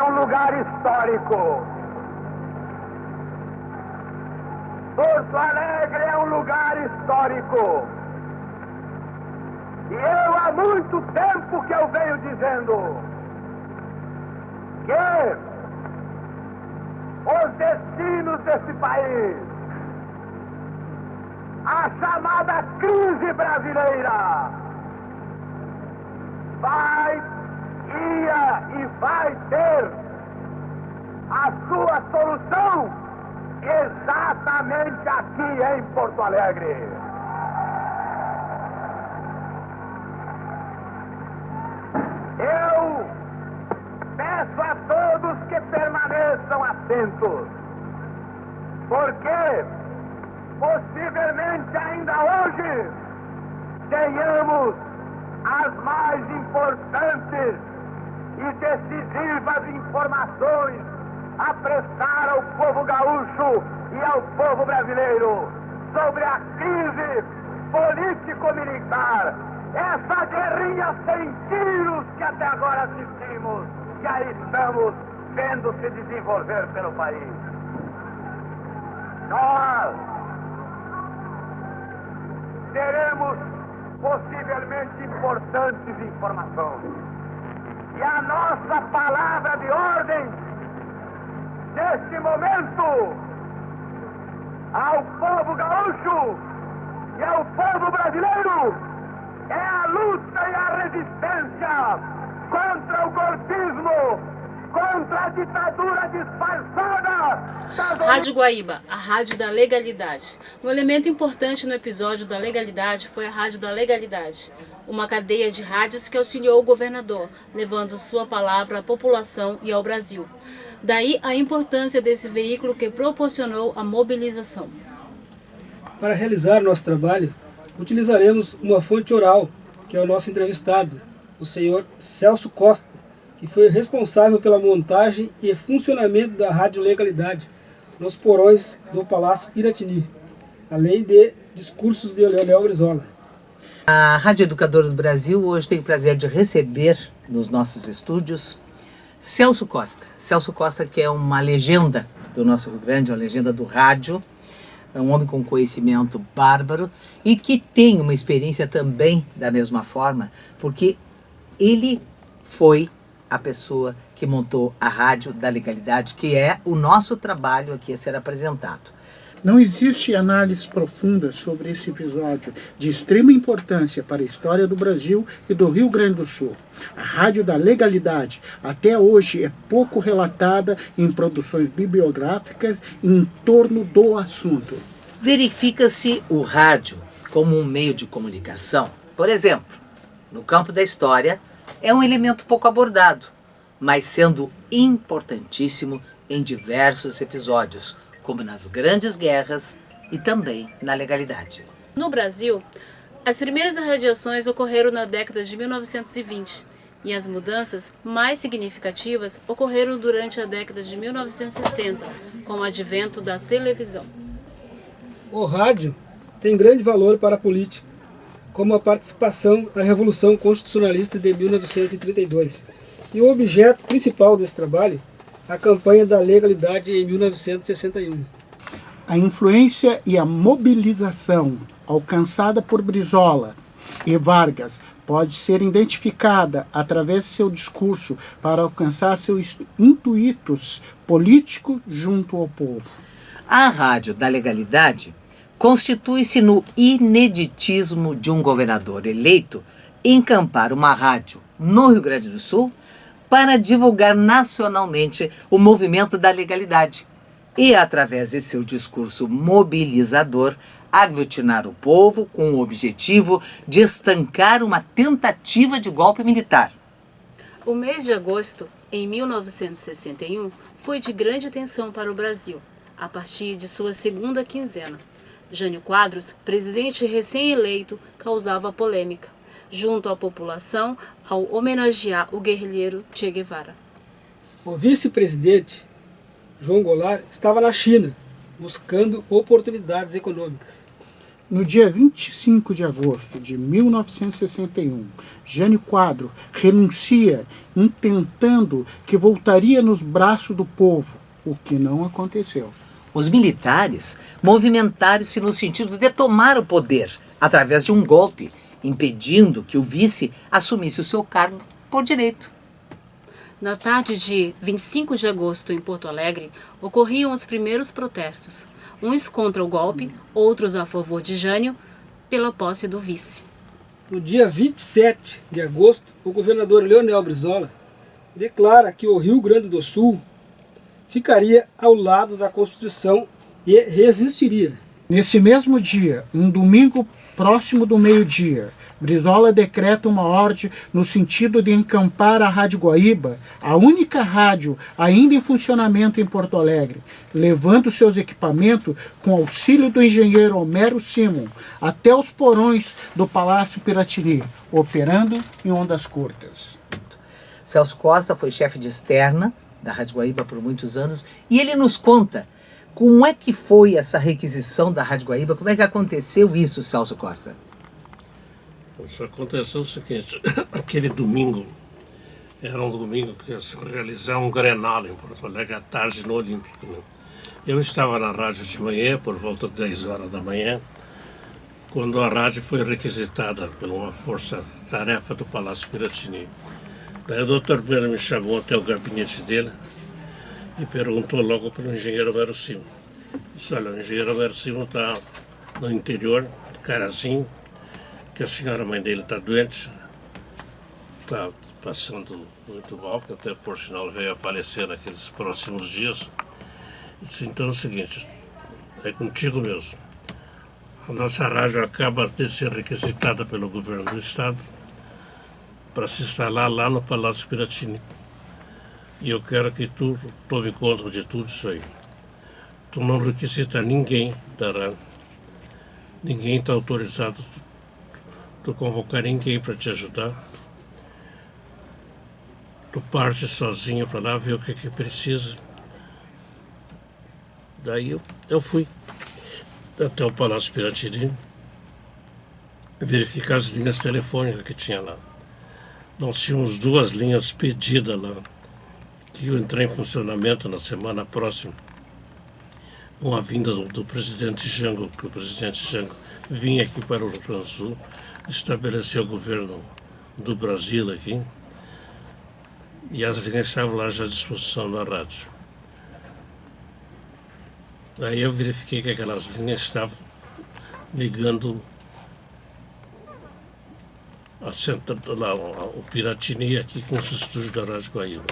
é um lugar histórico. Porto Alegre é um lugar histórico. E eu há muito tempo que eu venho dizendo que os destinos desse país, a chamada crise brasileira, ia e vai ter a sua solução exatamente aqui em Porto Alegre. Eu peço a todos que permaneçam atentos, porque possivelmente ainda hoje tenhamos as mais importantes e decisivas informações a prestar ao povo gaúcho e ao povo brasileiro sobre a crise político-militar, essa guerrinha sem tiros que até agora assistimos, que aí estamos vendo se desenvolver pelo país. Nós teremos possivelmente importantes informações. E a nossa palavra de ordem, neste momento, ao povo gaúcho e ao povo brasileiro, é a luta e a resistência contra o golpismo, contra a ditadura disfarçada. Rádio Guaíba, a rádio da legalidade. Um elemento importante no episódio da legalidade foi a Rádio da Legalidade, uma cadeia de rádios que auxiliou o governador, levando sua palavra à população e ao Brasil. Daí a importância desse veículo que proporcionou a mobilização. Para realizar nosso trabalho, utilizaremos uma fonte oral, que é o nosso entrevistado, o senhor Celso Costa, que foi responsável pela montagem e funcionamento da Rádio Legalidade nos porões do Palácio Piratini, além de discursos de Leonel Brizola. A Rádio Educadora do Brasil hoje tem o prazer de receber nos nossos estúdios Celso Costa. Celso Costa, que é uma legenda do nosso Rio Grande, uma legenda do rádio, é um homem com conhecimento bárbaro e que tem uma experiência também da mesma forma, porque ele foi a pessoa que montou a Rádio da Legalidade, que é o nosso trabalho aqui a ser apresentado. Não existe análise profunda sobre esse episódio de extrema importância para a história do Brasil e do Rio Grande do Sul. A Rádio da Legalidade até hoje é pouco relatada em produções bibliográficas em torno do assunto. Verifica-se o rádio como um meio de comunicação. Por exemplo, no campo da história, é um elemento pouco abordado, mas sendo importantíssimo em diversos episódios, como nas grandes guerras e também na legalidade. No Brasil, as primeiras radiações ocorreram na década de 1920 e as mudanças mais significativas ocorreram durante a década de 1960, com o advento da televisão. O rádio tem grande valor para a política, como a participação na Revolução Constitucionalista de 1932. E o objeto principal desse trabalho, a campanha da legalidade em 1961. A influência e a mobilização alcançada por Brizola e Vargas pode ser identificada através de seu discurso para alcançar seus intuitos políticos junto ao povo. A Rádio da Legalidade constitui-se no ineditismo de um governador eleito encampar uma rádio no Rio Grande do Sul para divulgar nacionalmente o movimento da legalidade e, através de seu discurso mobilizador, aglutinar o povo com o objetivo de estancar uma tentativa de golpe militar. O mês de agosto, em 1961, foi de grande atenção para o Brasil, a partir de sua segunda quinzena. Jânio Quadros, presidente recém-eleito, causava polêmica junto à população ao homenagear o guerrilheiro Che Guevara. O vice-presidente, João Goulart, estava na China, buscando oportunidades econômicas. No dia 25 de agosto de 1961, Jânio Quadro renuncia, intentando que voltaria nos braços do povo, o que não aconteceu. Os militares movimentaram-se no sentido de tomar o poder através de um golpe, impedindo que o vice assumisse o seu cargo por direito. Na tarde de 25 de agosto, em Porto Alegre, ocorriam os primeiros protestos. Uns contra o golpe, outros a favor de Jânio, pela posse do vice. No dia 27 de agosto, o governador Leonel Brizola declara que o Rio Grande do Sul ficaria ao lado da Constituição e resistiria. Nesse mesmo dia, um domingo próximo do meio-dia, Brizola decreta uma ordem no sentido de encampar a Rádio Guaíba, a única rádio ainda em funcionamento em Porto Alegre, levando seus equipamentos com auxílio do engenheiro Homero Simon até os porões do Palácio Piratini, operando em ondas curtas. Celso Costa foi chefe de externa da Rádio Guaíba por muitos anos e ele nos conta como é que foi essa requisição da Rádio Guaíba, como é que aconteceu isso, Celso Costa? Isso aconteceu o seguinte, aquele domingo, era um domingo que ia se realizar um Grenal em Porto Alegre, à tarde no Olímpico. Né? Eu estava na rádio de manhã, por volta de 10 horas da manhã, quando a rádio foi requisitada por uma força-tarefa do Palácio Piratini. Daí o doutor Breno me chamou até o gabinete dele e perguntou logo para o engenheiro Homero Simon. Disse, olha, o engenheiro Homero Simon está no interior, de Carazinho, que a senhora mãe dele está doente, está passando muito mal, que até por sinal veio a falecer naqueles próximos dias. Disse, então é o seguinte, é contigo mesmo. A nossa rádio acaba de ser requisitada pelo governo do estado para se instalar lá no Palácio Piratini. E eu quero que tu tome conta de tudo isso aí. Tu não requisita ninguém da rádio, ninguém está autorizado tu convocar ninguém para te ajudar. Tu parte sozinho para lá, ver o que precisa. Daí eu fui até o Palácio Piratini verificar as linhas telefônicas que tinha lá. Nós tínhamos 2 linhas pedidas lá, que iam entrar em funcionamento na semana próxima, com a vinda do presidente Jango, que o presidente Jango vinha aqui para o Rio Grande do Sul, estabeleceu o governo do Brasil aqui, e as linhas estavam lá já à disposição da rádio. Aí eu verifiquei que aquelas linhas estavam ligando o Piratini aqui com os estúdios da Rádio Guaíba.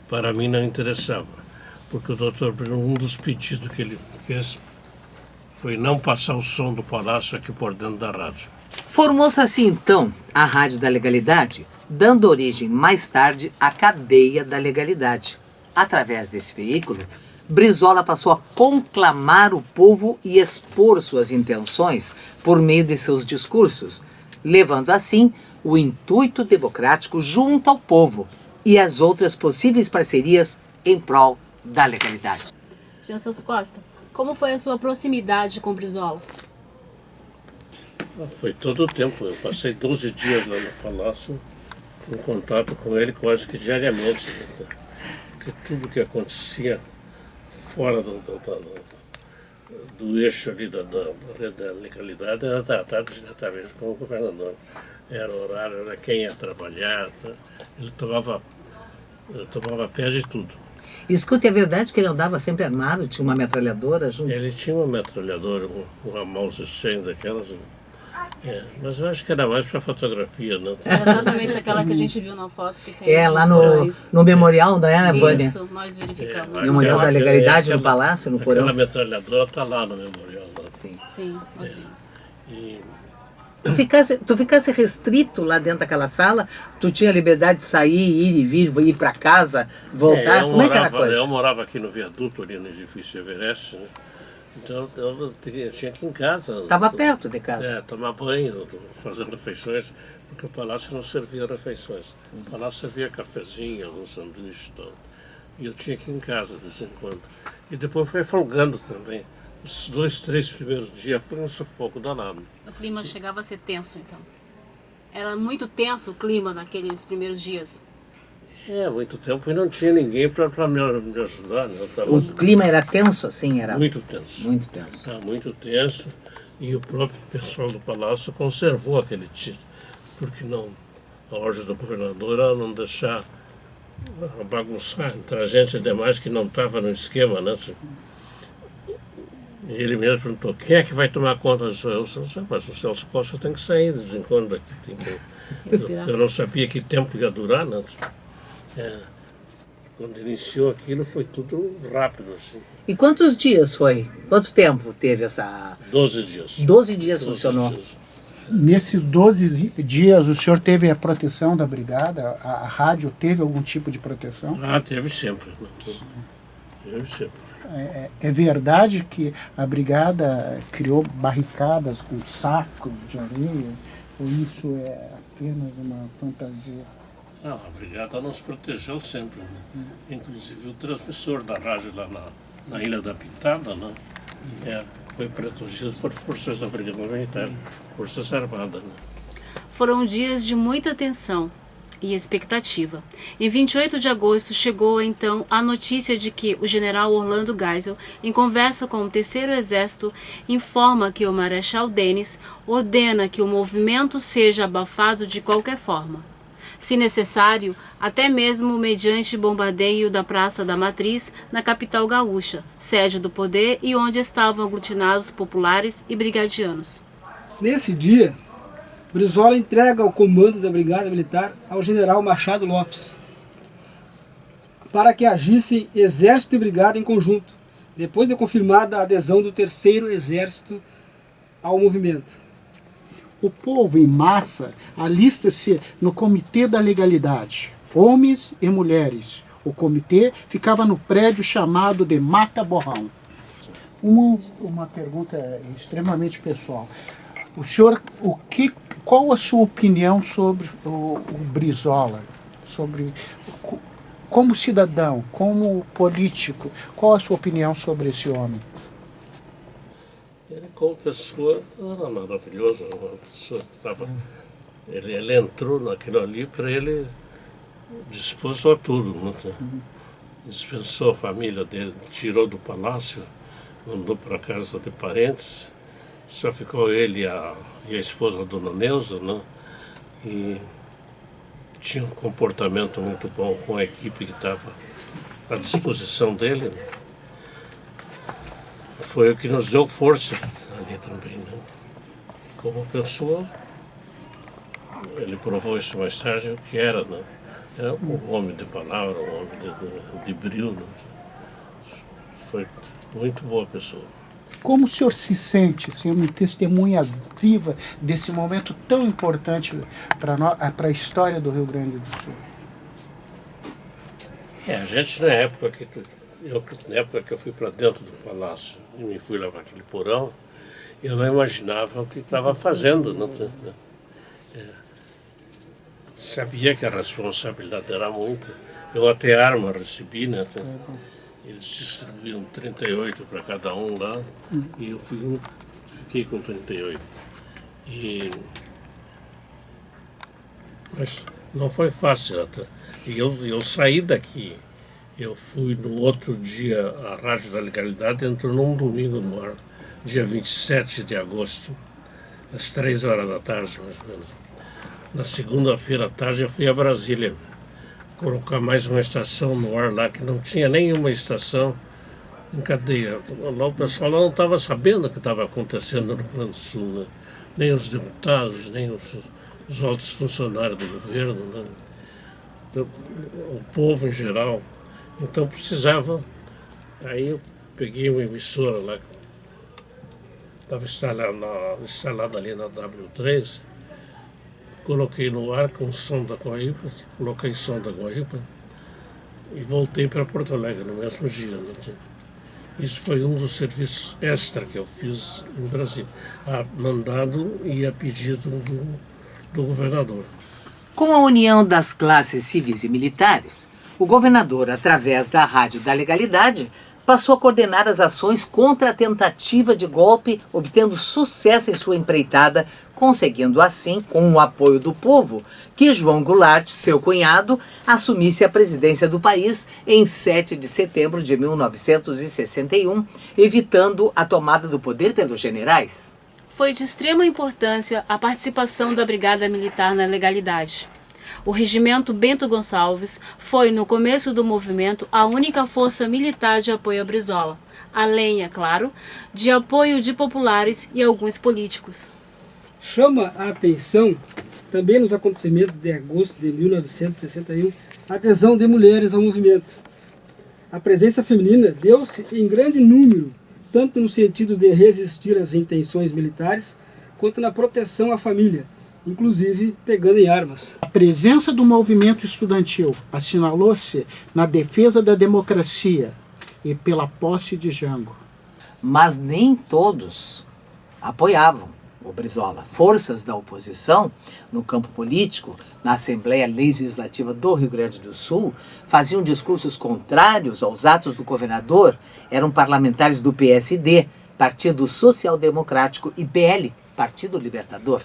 Para mim não interessava, porque o doutor Bruno, um dos pedidos que ele fez foi não passar o som do palácio aqui por dentro da rádio. Formou-se assim, então, a Rádio da Legalidade, dando origem mais tarde à Cadeia da Legalidade. Através desse veículo, Brizola passou a conclamar o povo e expor suas intenções por meio de seus discursos, levando assim o intuito democrático junto ao povo e as outras possíveis parcerias em prol da legalidade. Senhor Celso Costa, como foi a sua proximidade com Brizola? Foi todo o tempo. Eu passei 12 dias lá no palácio, em contato com ele quase que diariamente. Porque tudo que acontecia fora do eixo ali da legalidade era tratado diretamente com o governador. Era horário, era quem ia trabalhar. Ele tomava pé de tudo. Escute, é verdade que ele andava sempre armado, tinha uma metralhadora junto? Ele tinha uma metralhadora, uma Mouse 100 daquelas. Mas eu acho que era mais para fotografia, não? É exatamente aquela que a gente viu na foto que tem lá no memorial, né, Vânia? Isso, nós verificamos. Memorial da Legalidade no palácio, no porão. Aquela metralhadora está lá no memorial. Né? Sim, nós vimos. Tu ficasse restrito lá dentro daquela sala? Tu tinha liberdade de sair, ir e vir, ir para casa, voltar? Como é que era a coisa? Eu morava aqui no viaduto, ali no edifício Everest, né? Então eu tinha aqui em casa. Estava perto de casa? Tomar banho, fazendo refeições, porque o palácio não servia refeições. O palácio servia cafezinho, algum sanduíche e tal. E eu tinha aqui em casa de vez em quando. E depois foi folgando também. Os 2, 3 primeiros dias foi um sufoco danado. O clima chegava a ser tenso, então. Era muito tenso o clima naqueles primeiros dias. Muito tempo e não tinha ninguém para me ajudar. Né? O clima era tenso, assim? Era muito tenso. Muito tenso. Muito tenso. E o próprio pessoal do palácio conservou aquele título. Porque não, a ordem do governador era não deixar bagunçar entre a gente demais que não estava no esquema, né? E ele mesmo perguntou, quem é que vai tomar conta disso? Eu disse, mas o Celso Costa tem que sair de vez em quando daqui. Eu não sabia que tempo ia durar, né? Quando iniciou aquilo foi tudo rápido, assim. E quantos dias foi? Quanto tempo teve essa... 12 dias. 12 dias funcionou. Dias. Nesses 12 dias, o senhor teve a proteção da brigada? A rádio teve algum tipo de proteção? Teve sempre. Né? Teve sempre. É verdade que a brigada criou barricadas com sacos de areia? Ou isso é apenas uma fantasia? A brigada nos protegeu sempre. Né? Inclusive o transmissor da rádio lá na Ilha da Pintada, né? Foi protegido por forças da Brigada Militar, Forças Armadas. Né? Foram dias de muita tensão e expectativa. Em 28 de agosto chegou então a notícia de que o general Orlando Geisel, em conversa com o Terceiro Exército, informa que o Marechal Denis ordena que o movimento seja abafado de qualquer forma. Se necessário, até mesmo mediante bombardeio da Praça da Matriz, na capital gaúcha, sede do poder e onde estavam aglutinados populares e brigadianos. Nesse dia, Brizola entrega o comando da Brigada Militar ao general Machado Lopes, para que agissem exército e brigada em conjunto, depois de confirmada a adesão do Terceiro Exército ao movimento. O povo em massa alista-se no Comitê da Legalidade, homens e mulheres. O comitê ficava no prédio chamado de Mata Borrão. Uma pergunta extremamente pessoal. O senhor, qual a sua opinião sobre o Brizola? Como cidadão, como político, qual a sua opinião sobre esse homem? Ele, como pessoa, era maravilhoso. Uma pessoa que estava... Ele entrou naquilo ali para ele dispôs a tudo. Né? Dispensou a família dele, tirou do palácio, mandou para a casa de parentes. Só ficou ele e a esposa, a dona Neuza, né? E tinha um comportamento muito bom com a equipe que estava à disposição dele. Né? Foi o que nos deu força ali também. Né? Como pessoa, ele provou isso mais tarde o que era. Né? Era um homem de palavra, um homem de brilho. Né? Foi muito boa pessoa. Como o senhor se sente sendo testemunha viva desse momento tão importante para a história do Rio Grande do Sul? A gente na época que eu fui para dentro do palácio e me fui lá para aquele porão, eu não imaginava o que estava fazendo. Não, sabia que a responsabilidade era muita. Eu até arma recebi, né? Eles distribuíram 38 para cada um lá e eu fiquei com 38. Mas não foi fácil até. E eu saí daqui. Eu fui no outro dia, a Rádio da Legalidade entrou num domingo no ar, dia 27 de agosto, às 3 horas da tarde, mais ou menos. Na segunda-feira à tarde eu fui a Brasília, colocar mais uma estação no ar lá, que não tinha nenhuma estação em cadeia. Lá o pessoal lá não estava sabendo o que estava acontecendo no Rio Grande do Sul, né? Nem os deputados, nem os altos funcionários do governo, né? Então, o povo em geral. Então precisava, aí eu peguei uma emissora lá, estava instalada ali na W3, coloquei no ar com som da Guaíba, coloquei som da Guaíba e voltei para Porto Alegre no mesmo dia. Né? Isso foi um dos serviços extra que eu fiz em Brasília, mandado e a pedido do governador. Com a união das classes civis e militares, o governador, através da Rádio da Legalidade, passou a coordenar as ações contra a tentativa de golpe, obtendo sucesso em sua empreitada, conseguindo assim, com o apoio do povo, que João Goulart, seu cunhado, assumisse a presidência do país em 7 de setembro de 1961, evitando a tomada do poder pelos generais. Foi de extrema importância a participação da Brigada Militar na legalidade. O Regimento Bento Gonçalves foi, no começo do movimento, a única força militar de apoio a Brizola, além, é claro, de apoio de populares e alguns políticos. Chama a atenção, também nos acontecimentos de agosto de 1961, a adesão de mulheres ao movimento. A presença feminina deu-se em grande número, tanto no sentido de resistir às intenções militares, quanto na proteção à família, inclusive pegando em armas. A presença do movimento estudantil assinalou-se na defesa da democracia e pela posse de Jango. Mas nem todos apoiavam o Brizola. Forças da oposição, no campo político, na Assembleia Legislativa do Rio Grande do Sul, faziam discursos contrários aos atos do governador, eram parlamentares do PSD, Partido Social Democrático, e PL, Partido Libertador.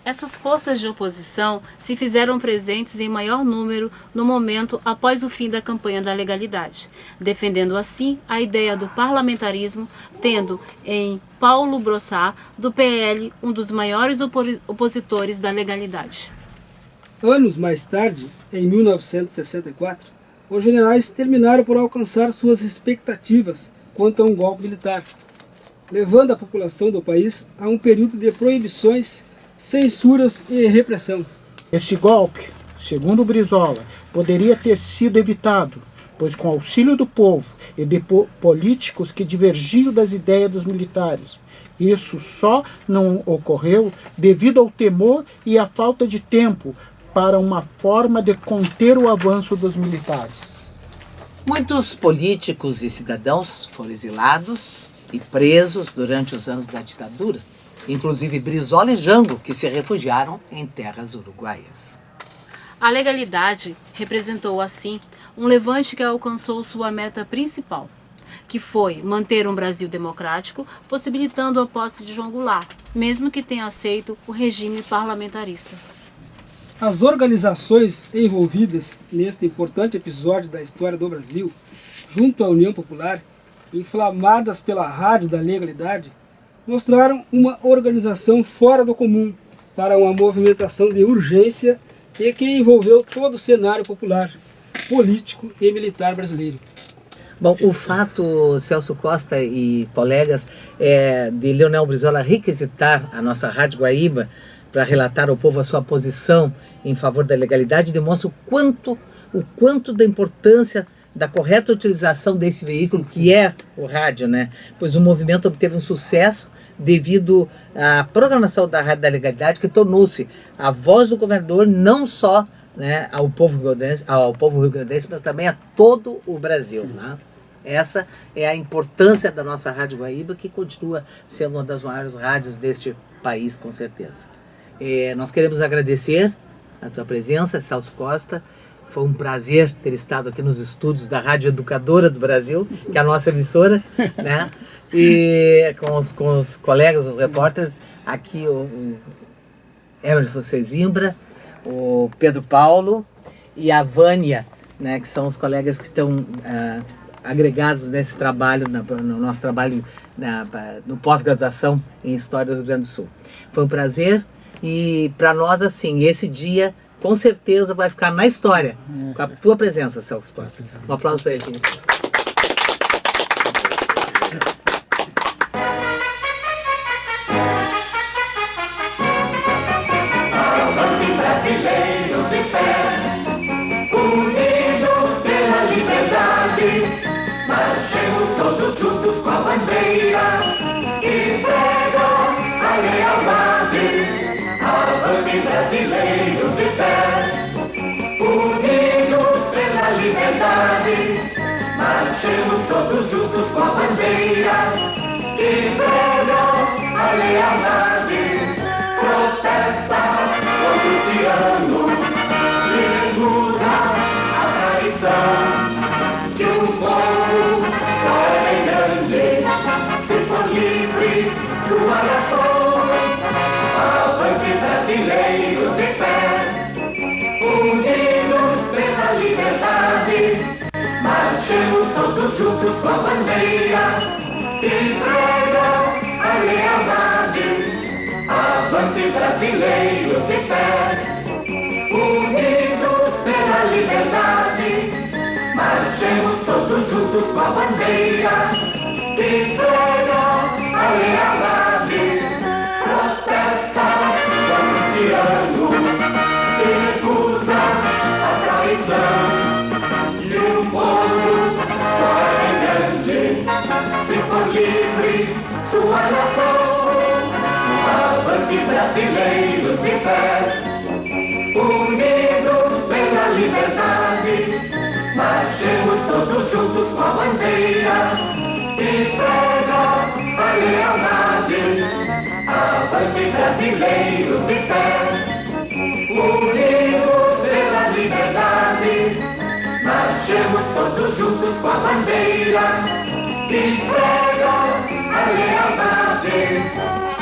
Essas forças de oposição se fizeram presentes em maior número no momento após o fim da campanha da legalidade, defendendo assim a ideia do parlamentarismo, tendo em Paulo Brossard, do PL, um dos maiores opositores da legalidade. Anos mais tarde, em 1964, os generais terminaram por alcançar suas expectativas quanto a um golpe militar, levando a população do país a um período de proibições, censuras e repressão. Esse golpe, segundo Brizola, poderia ter sido evitado, pois com auxílio do povo e de políticos que divergiam das ideias dos militares, isso só não ocorreu devido ao temor e à falta de tempo para uma forma de conter o avanço dos militares. Muitos políticos e cidadãos foram exilados e presos durante os anos da ditadura, inclusive Brizola e Jango, que se refugiaram em terras uruguaias. A legalidade representou, assim, um levante que alcançou sua meta principal, que foi manter um Brasil democrático, possibilitando a posse de João Goulart, mesmo que tenha aceito o regime parlamentarista. As organizações envolvidas neste importante episódio da história do Brasil, junto à União Popular, inflamadas pela Rádio da Legalidade, mostraram uma organização fora do comum para uma movimentação de urgência e que envolveu todo o cenário popular, político e militar brasileiro. Bom, o fato, Celso Costa e colegas, de Leonel Brizola requisitar a nossa Rádio Guaíba para relatar ao povo a sua posição em favor da legalidade demonstra o quanto da importância da correta utilização desse veículo que é o rádio, né? Pois o movimento obteve um sucesso devido à programação da Rádio da Legalidade, que tornou-se a voz do governador não só, né, ao povo rio-grandense, mas também a todo o Brasil, né? Essa é a importância da nossa Rádio Guaíba, que continua sendo uma das maiores rádios deste país, com certeza. Nós queremos agradecer a tua presença, Celso Costa. Foi um prazer ter estado aqui nos estúdios da Rádio Educadora do Brasil, que é a nossa emissora, né? E com os colegas, os repórteres, aqui o Emerson Cezimbra, o Pedro Paulo e a Vânia, né? Que são os colegas que estão agregados nesse trabalho, no nosso trabalho no pós-graduação em História do Rio Grande do Sul. Foi um prazer e para nós, assim, esse dia com certeza vai ficar na história com a tua presença, Celso Costa. Um aplauso para ele. Brasileiros de pé, unidos pela liberdade, marchemos todos juntos com a bandeira que prega a lealdade. Avante, brasileiros de pé, unidos pela liberdade, marchemos todos juntos com a bandeira que prega a lealdade. Protesta contra o tirano, recusa a traição de um povo que pregam a lealdade. Avante, brasileiros de fé, unidos pela liberdade, marchemos todos juntos com a bandeira que pregam a lealdade. Protesta contra o tirano que recusa a traição, e o povo só é grande se for livre sua nação. Avante, brasileiros de fé, unidos pela liberdade, marchemos todos juntos com a bandeira que prega a lealdade. Avante, brasileiros de fé, unidos pela liberdade, marchemos todos juntos com a bandeira que prega a lealdade.